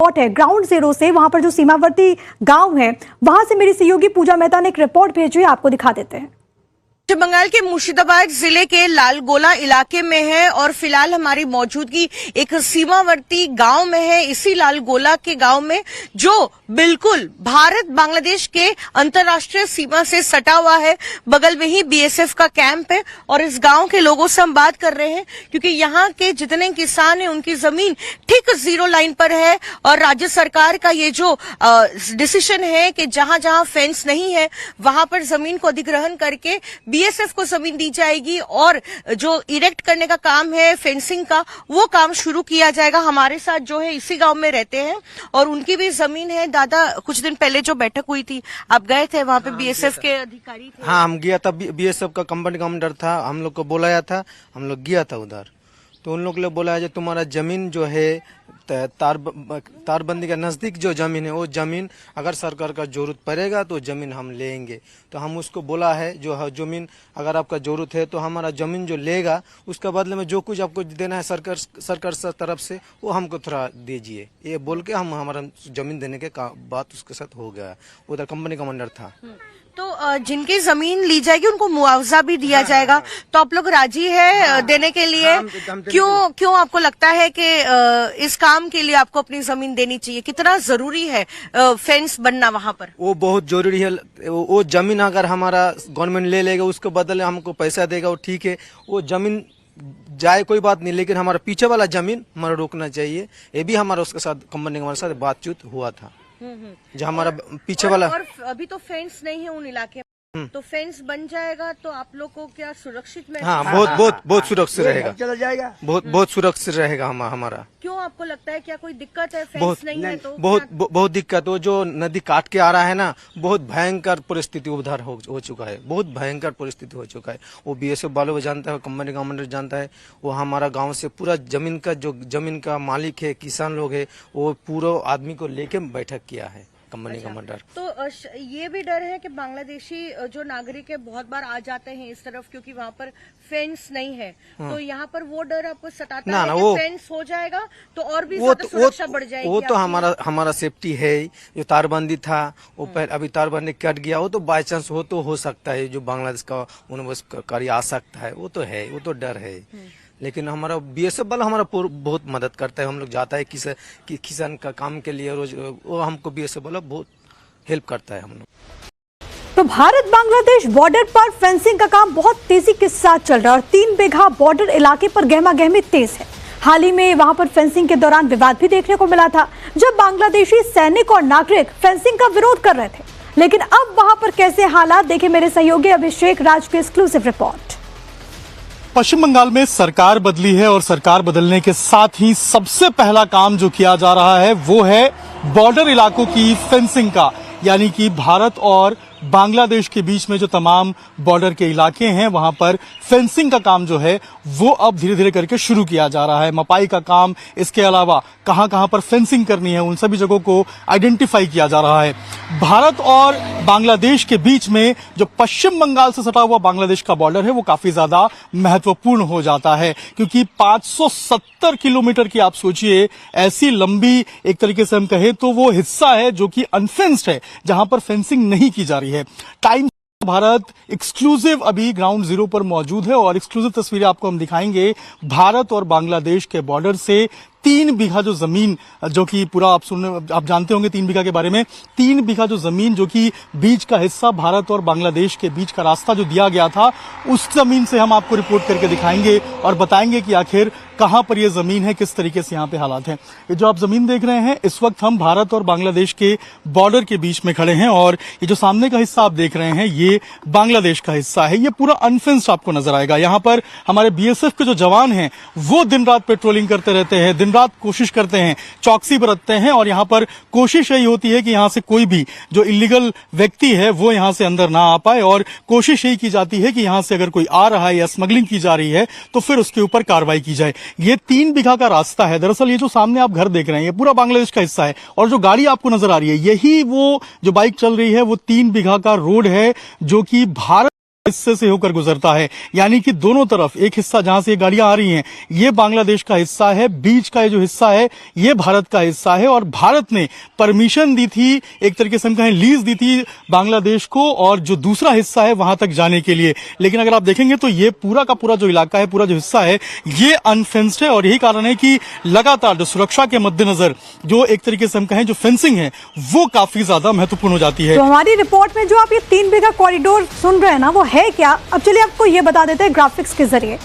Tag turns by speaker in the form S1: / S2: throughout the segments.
S1: Report है ground zero से, वहां पर जो सीमावर्ती गांव है वहां से मेरी सहयोगी पूजा मेहता ने एक रिपोर्ट भेजी है, आपको दिखा देते हैं।
S2: पश्चिम बंगाल के मुर्शिदाबाद जिले के लालगोला इलाके में है और फिलहाल हमारी मौजूदगी एक सीमावर्ती गांव में है। इसी लालगोला के गांव में जो बिल्कुल भारत बांग्लादेश के अंतर्राष्ट्रीय सीमा से सटा हुआ है, बगल में ही बीएसएफ का कैंप है और इस गांव के लोगों से हम बात कर रहे हैं क्योंकि यहाँ के जितने किसान हैं उनकी जमीन ठीक जीरो लाइन पर है और राज्य सरकार का ये जो डिसीजन है कि जहां जहां फेंस नहीं है वहां पर जमीन को अधिग्रहण करके बीएसएफ को जमीन दी जाएगी और जो इरेक्ट करने का काम है फेंसिंग का वो काम शुरू किया जाएगा। हमारे साथ जो है इसी गांव में रहते हैं और उनकी भी जमीन है। दादा, कुछ दिन पहले जो बैठक हुई थी आप गए थे वहां पे, बीएसएफ के अधिकारी थे?
S3: हाँ, हम गया था, बीएसएफ का कंपनी कमांडर था, हम लोग को बुलाया था, हम लोग गया था उधर। तो उन लोग ने बोला जो तुम्हारा जमीन जो है तारबंदी के नजदीक जो जमीन है वो जमीन अगर सरकार का जरूरत पड़ेगा तो जमीन हम लेंगे। तो हम उसको बोला है जो जमीन अगर आपका जरूरत है तो हमारा जमीन जो लेगा उसके बदले में जो कुछ आपको देना है सरकार तरफ से वो हमको थोड़ा दीजिए, ये बोल के हम हमारा जमीन देने के बात उसके साथ हो गया। उधर कंपनी कमांडर था।
S2: तो जिनकी जमीन ली जाएगी उनको मुआवजा भी दिया जाएगा, तो आप लोग राजी है देने के लिए? क्यों आपको लगता है कि इस काम के लिए आपको अपनी जमीन देनी चाहिए? कितना जरूरी है फेंस बनना वहां पर?
S3: वो बहुत जरूरी है। वो जमीन अगर हमारा गवर्नमेंट ले लेगा उसके बदले हमको पैसा देगा, वो ठीक है, वो जमीन जाए कोई बात नहीं, लेकिन हमारा पीछे वाला जमीन हमारा रोकना चाहिए। ये भी हमारा उसके साथ कंपनी हमारे साथ बातचीत हुआ था। जो हमारा पीछे वाला
S2: और अभी तो फेंस नहीं है उन इलाके में, तो फेंस बन जाएगा तो आप लोग को क्या सुरक्षित में?
S3: हाँ, बहुत सुरक्षित रहेगा, चला जाएगा, बहुत सुरक्षित रहेगा हमारा।
S2: क्यों आपको लगता है क्या कोई दिक्कत है? फेंस नहीं है तो
S3: बहुत दिक्कत हो। जो नदी काट के आ रहा है ना, बहुत भयंकर परिस्थिति उधर हो चुका है, बहुत भयंकर परिस्थिति हो चुका है। वो बीएसएफ वालों को जानता है, कंपनी कमांडर जानता है। वो हमारा गांव से पूरा जमीन का मालिक है, किसान लोग है, वो पूरा आदमी को लेके बैठक किया है कंपनी कमांडर।
S2: तो ये भी डर है कि बांग्लादेशी जो नागरिक है बहुत बार आ जाते हैं इस तरफ क्योंकि वहाँ पर फेंस नहीं है। तो यहाँ पर वो डर आपको सताता है कि फेंस हो जाएगा तो और भी ज्यादा सुरक्षा बढ़ जाएगी?
S3: वो तो हमारा सेफ्टी है। जो तारबंदी था वो पहले, अभी तारबंदी कट गया, वो तो बाई चांस हो सकता है जो बांग्लादेश का उन्हें आ सकता है, वो तो है, वो तो डर है। लेकिन हमारा बीएसएफ वाला हमारा बहुत मदद करता है। हम लोग जाता है किसान का काम के लिए रोज, वो हमको बीएसएफ वाला बहुत हेल्प करता है हम लोग।
S1: तो भारत बांग्लादेश बॉर्डर पर फेंसिंग का काम बहुत तेजी के साथ चल रहा है और 3 बीघा बॉर्डर इलाके पर गहमा गहमी तेज है। हाल ही में वहां पर फेंसिंग के दौरान विवाद भी देखने को मिला था, जब बांग्लादेशी सैनिक और नागरिक फेंसिंग का विरोध कर रहे थे। लेकिन अब वहां पर कैसे हालात, देखे मेरे सहयोगी अभिषेक राज की एक्सक्लूसिव रिपोर्ट।
S4: पश्चिम बंगाल में सरकार बदली है और सरकार बदलने के साथ ही सबसे पहला काम जो किया जा रहा है वो है बॉर्डर इलाकों की फेंसिंग का, यानी कि भारत और बांग्लादेश के बीच में जो तमाम बॉर्डर के इलाके हैं वहां पर फेंसिंग का काम जो है वो अब धीरे धीरे करके शुरू किया जा रहा है। मपाई का काम, इसके अलावा कहां कहां पर फेंसिंग करनी है उन सभी जगहों को आइडेंटिफाई किया जा रहा है। भारत और बांग्लादेश के बीच में जो पश्चिम बंगाल से सटा हुआ बांग्लादेश का बॉर्डर है वो काफी ज्यादा महत्वपूर्ण हो जाता है, क्योंकि 570 किलोमीटर की आप सोचिए ऐसी लंबी, एक तरीके से हम कहें तो वो हिस्सा है जो कि अनफेंस्ड है, जहां पर फेंसिंग नहीं की जा रही है। टाइम्स भारत एक्सक्लूसिव अभी ग्राउंड जीरो पर मौजूद है और एक्सक्लूसिव तस्वीरें आपको हम दिखाएंगे भारत और बांग्लादेश के बॉर्डर से। 3 बीघा जो जमीन, जो कि पूरा आप जानते होंगे 3 बीघा के बारे में, 3 बीघा जो जमीन जो कि बीच का हिस्सा भारत और बांग्लादेश के बीच का रास्ता जो दिया गया था, उस जमीन से हम आपको रिपोर्ट करके दिखाएंगे और बताएंगे कि आखिर कहां पर यह जमीन है, किस तरीके से यहाँ पे हालात हैं। ये जो आप जमीन देख रहे हैं, इस वक्त हम भारत और बांग्लादेश के बॉर्डर के बीच में खड़े हैं और ये जो सामने का हिस्सा आप देख रहे हैं ये बांग्लादेश का हिस्सा है। ये पूरा अनफेंस्ड आपको नजर आएगा। यहाँ पर हमारे बीएसएफ के जो जवान हैं वो दिन रात पेट्रोलिंग करते रहते हैं, दिन रात कोशिश करते हैं, चौकसी बरतते हैं और यहाँ पर कोशिश यही होती है कि यहाँ से कोई भी जो इलीगल व्यक्ति है वो यहाँ से अंदर ना आ पाए और कोशिश यही की जाती है कि यहाँ से अगर कोई आ रहा है या स्मगलिंग की जा रही है तो फिर उसके ऊपर कार्रवाई की जाए। ये 3 बीघा का रास्ता है। दरअसल ये जो सामने आप घर देख रहे हैं ये पूरा बांग्लादेश का हिस्सा है और जो गाड़ी आपको नजर आ रही है, यही वो जो बाइक चल रही है वो 3 बीघा का रोड है जो कि भारत हिस्से से होकर गुजरता है, यानी कि दोनों तरफ, एक हिस्सा जहां से ये गाड़ियां आ रही हैं ये बांग्लादेश का हिस्सा है, बीच का ये जो हिस्सा है ये भारत का हिस्सा है। और भारत ने परमिशन दी थी, एक तरीके से हम कहें लीज दी थी बांग्लादेश को, और जो दूसरा हिस्सा है वहां तक जाने के लिए। लेकिन अगर आप देखेंगे तो ये पूरा का पूरा जो इलाका है, पूरा जो हिस्सा है ये अनफेंस्ड है। और यही कारण है कि लगातार जो सुरक्षा के मद्देनजर जो एक तरीके से हम कहें जो फेंसिंग है वो काफी ज्यादा महत्वपूर्ण हो जाती है।
S1: तो हमारी रिपोर्ट में जो आप ये 3 बीघा कॉरिडोर सुन रहे हैं ना, वो है क्या? अब चलिए आपको ये बता देते हैं ग्राफिक्स के जरिए।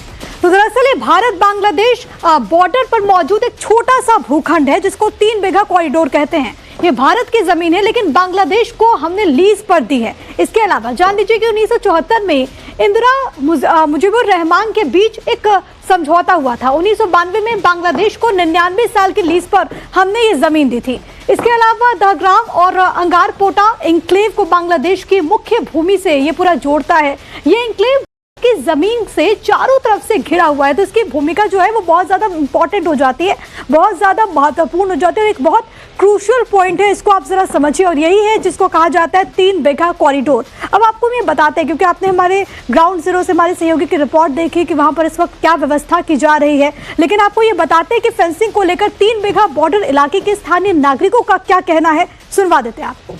S1: तो दरअसल ये भारत बांग्लादेश बॉर्डर पर मौजूद एक छोटा सा भूखंड है जिसको 3 बीघा कॉरिडोर कहते हैं। ये भारत की जमीन है लेकिन बांग्लादेश को हमने लीज पर दी है। इसके अलावा जान लीजिए कि 1974 में इंदिरा मुजीबुर रहमान के बीच एक समझौता हुआ था। 1992 में बांग्लादेश को 99 साल की लीज पर हमने ये जमीन दी थी। इसके अलावा दहग्राम और अंगारपोटा इंक्लेव को बांग्लादेश की मुख्य भूमि से ये पूरा जोड़ता है। ये इंक्लेव की जमीन से चारों तरफ से घिरा हुआ है, तो इसकी भूमिका जो है वो बहुत ज्यादा इंपॉर्टेंट हो जाती है, बहुत ज्यादा महत्वपूर्ण हो जाती है और एक बहुत क्रूशियल पॉइंट है, इसको आप जरा समझिए। और यही है जिसको कहा जाता है 3 बीघा कॉरिडोर। अब आपको मैं बताते हैं, क्योंकि आपने हमारे ग्राउंड जीरो से हमारे सहयोगी की रिपोर्ट देखी कि वहां पर इस वक्त क्या व्यवस्था की जा रही है, लेकिन आपको ये बताते हैं कि फेंसिंग को लेकर 3 बीघा बॉर्डर इलाके के स्थानीय नागरिकों का क्या कहना है, सुनवा देते हैं आपको।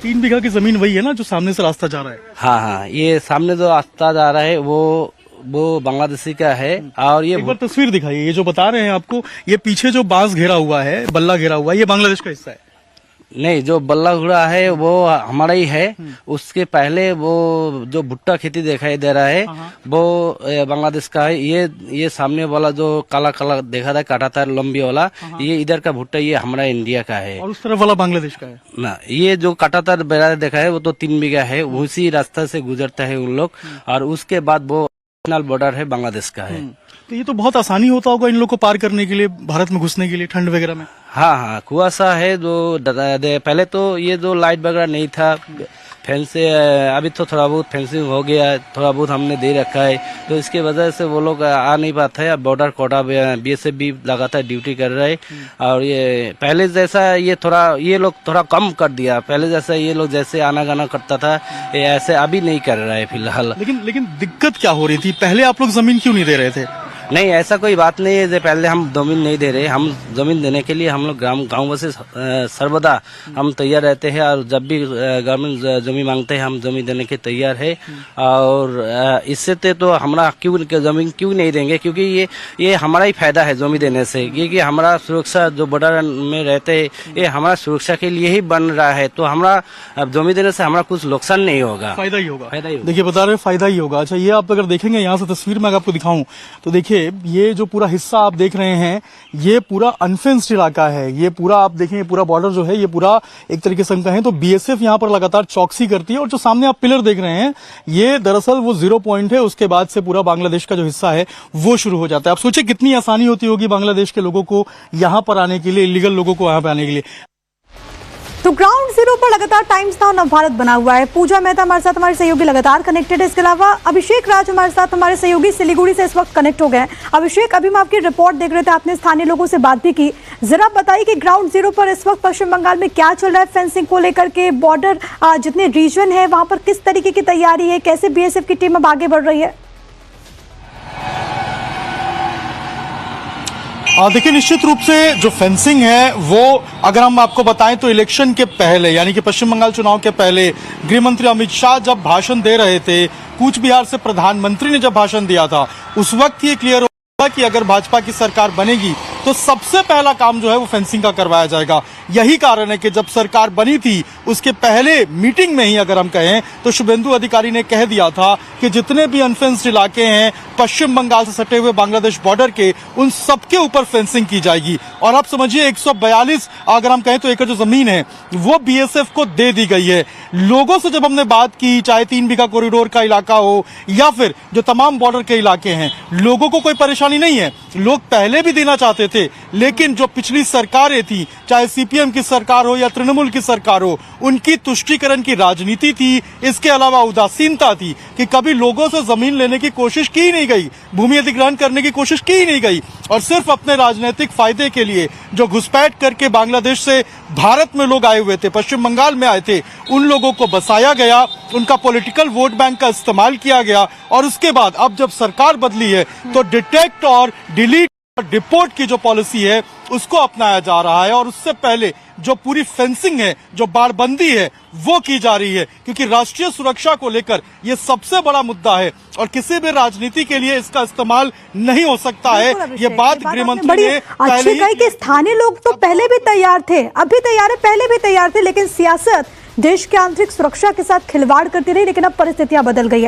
S4: 3 बीघा की जमीन वही है ना जो सामने से रास्ता जा रहा है?
S5: हाँ हाँ, ये सामने जो रास्ता जा रहा है वो बांग्लादेशी का है। और ये
S4: एक बार तस्वीर दिखाइए, ये जो बता रहे हैं आपको, ये पीछे जो बांस घेरा हुआ है, बल्ला घेरा हुआ है, ये बांग्लादेश का हिस्सा है?
S5: नहीं, जो बल्ला घुड़ा है वो हमारा ही है। उसके पहले वो जो भुट्टा खेती दिखाई दे रहा है वो बांग्लादेश का है। ये सामने वाला जो काला काला देखा था काटातार लंबी वाला, ये इधर का भुट्टा, ये हमारा इंडिया का है।
S4: और उस तरफ वाला बांग्लादेश का है
S5: ना। ये जो काटातार बेड़ा देखा है वो तो 3 बीघा है, उसी रास्ता से गुजरता है उन लोग। और उसके बाद वो नेशनल बॉर्डर है, बांग्लादेश का है।
S4: तो ये तो बहुत आसानी होता होगा इन लोग को पार करने के लिए, भारत में घुसने के लिए ठंड वगैरह में?
S5: हाँ हाँ, कुआसा है जो पहले तो ये जो लाइट वगैरह नहीं था, फेंस अभी तो थोड़ा बहुत फेंसिंग हो गया, थोड़ा बहुत हमने दे रखा है, तो इसके वजह से वो लोग आ नहीं पाते हैं। बॉर्डर कोटा बीएसएफ भी लगातार ड्यूटी कर रहा है। और ये पहले जैसा ये लोग थोड़ा कम कर दिया। पहले जैसा ये लोग जैसे आना जाना करता था, ये ऐसे अभी नहीं कर रहा है फिलहाल।
S4: लेकिन दिक्कत क्या हो रही थी? पहले आप लोग जमीन क्यों नहीं दे रहे थे?
S5: नहीं, ऐसा कोई बात नहीं है। पहले हम जमीन नहीं दे रहे, हम जमीन देने के लिए हम लोग गाँव से सर्वदा हम तैयार रहते हैं। और जब भी गवर्नमेंट जमीन मांगते हैं हम जमीन देने के तैयार है। और इससे तो हमारा जमीन क्यों नहीं देंगे, क्योंकि ये हमारा ही फायदा है जमीन देने से, क्योंकि हमारा सुरक्षा जो बॉर्डर में रहते हैं ये हमारा सुरक्षा के लिए ही बन रहा है। तो हमारा जमीन देने से हमारा कुछ नुकसान नहीं होगा,
S4: फायदा ही होगा। देखिए बता रहे फायदा ही होगा। अच्छा, ये आप अगर देखेंगे यहाँ से तस्वीर में अगर आपको दिखाऊं तो देखिए ये जो पूरा हिस्सा आप देख रहे हैं ये पूरा अनफेंस्ड इलाका है। ये पूरा आप देखेंगे, पूरा बॉर्डर जो है ये पूरा एक तरीके से हम कहें तो बीएसएफ यहाँ पर लगातार चौकसी करती है। और जो सामने आप पिलर देख रहे हैं ये दरअसल वो 0 पॉइंट है, उसके बाद से पूरा बांग्लादेश का जो हिस्सा है वो शुरू हो जाता है। आप सोचिए कितनी आसानी होती होगी बांग्लादेश के लोगों को यहाँ पर आने के लिए, इलीगल लोगों को यहाँ पे आने के लिए।
S1: तो ग्राउंड जीरो पर लगातार टाइम्स नाउ नवभारत बना हुआ है। पूजा मेहता हमारे साथ, हमारे सहयोगी लगातार कनेक्टेड है। इसके अलावा अभिषेक राज हमारे साथ, हमारे सहयोगी सिलीगुड़ी से इस वक्त कनेक्ट हो गए हैं। अभिषेक, अभी हम आपकी रिपोर्ट देख रहे थे, आपने स्थानीय लोगों से बात भी की, जरा बताइए कि ग्राउंड जीरो पर इस वक्त पश्चिम बंगाल में क्या चल रहा है फेंसिंग को लेकर के, बॉर्डर जितने रीजन है वहां पर किस तरीके की तैयारी है, कैसे बीएसएफ की टीम अब आगे बढ़ रही है?
S4: देखिए निश्चित रूप से जो फेंसिंग है वो अगर हम आपको बताएं तो इलेक्शन के पहले, यानी कि पश्चिम बंगाल चुनाव के पहले गृह मंत्री अमित शाह जब भाषण दे रहे थे, कूच बिहार से प्रधानमंत्री ने जब भाषण दिया था, उस वक्त ये क्लियर होगा कि अगर भाजपा की सरकार बनेगी तो सबसे पहला काम जो है वो फेंसिंग का करवाया जाएगा। यही कारण है कि जब सरकार बनी थी उसके पहले मीटिंग में ही अगर हम कहें तो शुभेंदु अधिकारी ने कह दिया था कि जितने भी अनफेंस्ड इलाके हैं पश्चिम बंगाल से सटे हुए बांग्लादेश बॉर्डर के, उन सबके ऊपर फेंसिंग की जाएगी। और आप समझिए 142 अगर हम कहें तो एकड़ जो जमीन है वो बीएसएफ को दे दी गई है। लोगों से जब हमने बात की, चाहे 3 बीघा कॉरिडोर का इलाका हो या फिर जो तमाम बॉर्डर के इलाके हैं, लोगों को कोई परेशानी नहीं है। लोग पहले भी देना चाहते थे, थे, लेकिन जो पिछली सरकारें थी, चाहे सीपीएम की सरकार हो या तृणमूल की सरकार हो, उनकी तुष्टीकरण की राजनीति थी। इसके अलावा उदासीनता थी कि कभी लोगों से जमीन लेने की कोशिश की ही नहीं गई, भूमि अधिग्रहण करने की कोशिश की ही नहीं गई, और सिर्फ अपने राजनीतिक फायदे के लिए जो घुसपैठ करके बांग्लादेश से भारत में लोग आए हुए थे, पश्चिम बंगाल में आए थे, उन लोगों को बसाया गया, उनका पॉलिटिकल वोट बैंक का इस्तेमाल किया गया। और उसके बाद अब जब सरकार बदली है तो डिटेक्ट और डिलीट और डिपोर्ट की जो पॉलिसी है उसको अपनाया जा रहा है। और उससे पहले जो पूरी फेंसिंग है, जो बाड़बंदी है, वो की जा रही है, क्योंकि राष्ट्रीय सुरक्षा को लेकर ये सबसे बड़ा मुद्दा है और किसी भी राजनीति के लिए इसका इस्तेमाल नहीं हो सकता है। ये बात गृहमंत्री ने
S1: अच्छी कही कि स्थानीय लोग तो पहले भी तैयार थे, अभी तैयार है, पहले भी तैयार थे, लेकिन सियासत देश के आंतरिक सुरक्षा के साथ खिलवाड़ करती रही। लेकिन अब परिस्थितियां बदल गई है।